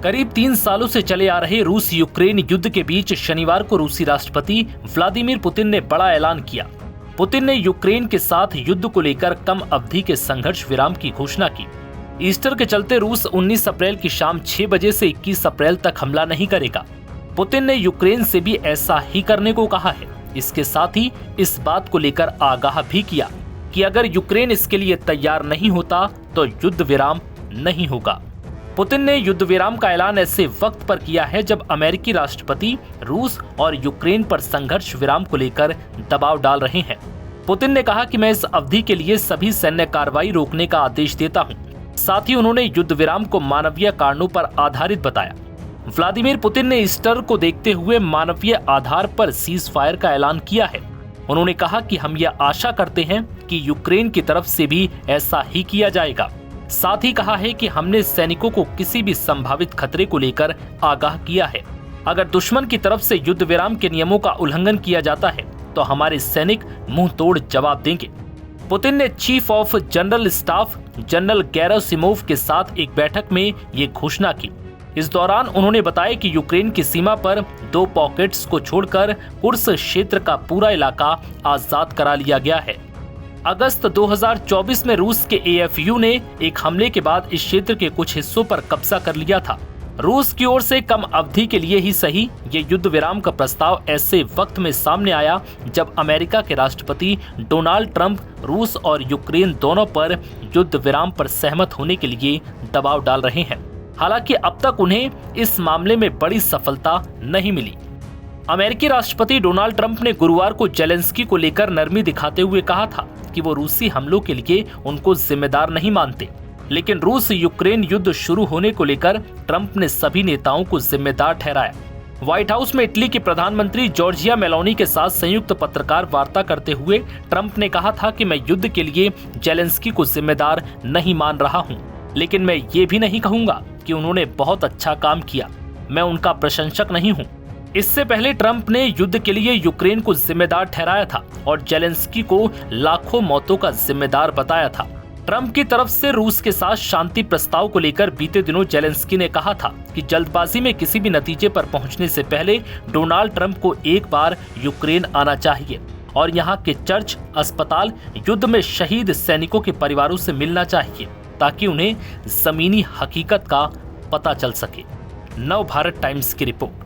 करीब 3 सालों से चले आ रहे रूस यूक्रेन युद्ध के बीच शनिवार को रूसी राष्ट्रपति व्लादिमीर पुतिन ने बड़ा ऐलान किया। पुतिन ने यूक्रेन के साथ युद्ध को लेकर कम अवधि के संघर्ष विराम की घोषणा की। ईस्टर के चलते रूस 19 अप्रैल की शाम 6 बजे से 21 अप्रैल तक हमला नहीं करेगा। पुतिन ने यूक्रेन से भी ऐसा ही करने को कहा है। इसके साथ ही इस बात को लेकर आगाह भी किया कि अगर यूक्रेन इसके लिए तैयार नहीं होता तो युद्ध विराम नहीं होगा। पुतिन ने युद्ध विराम का ऐलान ऐसे वक्त पर किया है जब अमेरिकी राष्ट्रपति रूस और यूक्रेन पर संघर्ष विराम को लेकर दबाव डाल रहे हैं। पुतिन ने कहा कि मैं इस अवधि के लिए सभी सैन्य कार्रवाई रोकने का आदेश देता हूं। साथ ही उन्होंने युद्ध विराम को मानवीय कारणों पर आधारित बताया। व्लादिमीर पुतिन ने ईस्टर को देखते हुए मानवीय आधार पर सीज फायर का ऐलान किया है। उन्होंने कहा कि हम यह आशा करते हैं कि यूक्रेन की तरफ से भी ऐसा ही किया जाएगा। साथ ही कहा है कि हमने सैनिकों को किसी भी संभावित खतरे को लेकर आगाह किया है। अगर दुश्मन की तरफ से युद्ध विराम के नियमों का उल्लंघन किया जाता है तो हमारे सैनिक मुंह तोड़ जवाब देंगे। पुतिन ने chief of general staff general Gerasimov के साथ एक बैठक में ये घोषणा की। इस दौरान उन्होंने बताया कि यूक्रेन की सीमा पर 2 पॉकेट्स को छोड़कर कुर्स क्षेत्र का पूरा इलाका आजाद करा लिया गया है। अगस्त 2024 में रूस के AFU ने एक हमले के बाद इस क्षेत्र के कुछ हिस्सों पर कब्जा कर लिया था। रूस की ओर से कम अवधि के लिए ही सही ये युद्ध विराम का प्रस्ताव ऐसे वक्त में सामने आया जब अमेरिका के राष्ट्रपति डोनाल्ड ट्रंप रूस और यूक्रेन दोनों पर युद्ध विराम पर सहमत होने के लिए दबाव डाल रहे हैं। हालांकि अब तक उन्हें इस मामले में बड़ी सफलता नहीं मिली। अमेरिकी राष्ट्रपति डोनाल्ड ट्रंप ने गुरुवार को जेलेंस्की को लेकर नरमी दिखाते हुए कहा था कि वो रूसी हमलों के लिए उनको जिम्मेदार नहीं मानते, लेकिन रूस यूक्रेन युद्ध शुरू होने को लेकर ट्रंप ने सभी नेताओं को जिम्मेदार ठहराया। व्हाइट हाउस में इटली की प्रधानमंत्री जॉर्जिया मेलोनी के साथ संयुक्त पत्रकार वार्ता करते हुए ट्रंप ने कहा था कि मैं युद्ध के लिए जेलेंस्की को जिम्मेदार नहीं मान रहा हूँ, लेकिन मैं ये भी नहीं कहूँगा कि उन्होंने बहुत अच्छा काम किया। मैं उनका प्रशंसक नहीं हूँ। इससे पहले ट्रंप ने युद्ध के लिए यूक्रेन को जिम्मेदार ठहराया था और जेलेंस्की को लाखों मौतों का जिम्मेदार बताया था। ट्रंप की तरफ से रूस के साथ शांति प्रस्ताव को लेकर बीते दिनों जेलेंस्की ने कहा था कि जल्दबाजी में किसी भी नतीजे पर पहुंचने से पहले डोनाल्ड ट्रंप को एक बार यूक्रेन आना चाहिए और यहां के चर्च, अस्पताल, युद्ध में शहीद सैनिकों के परिवारों से मिलना चाहिए ताकि उन्हें जमीनी हकीकत का पता चल सके। नव भारत टाइम्स की रिपोर्ट।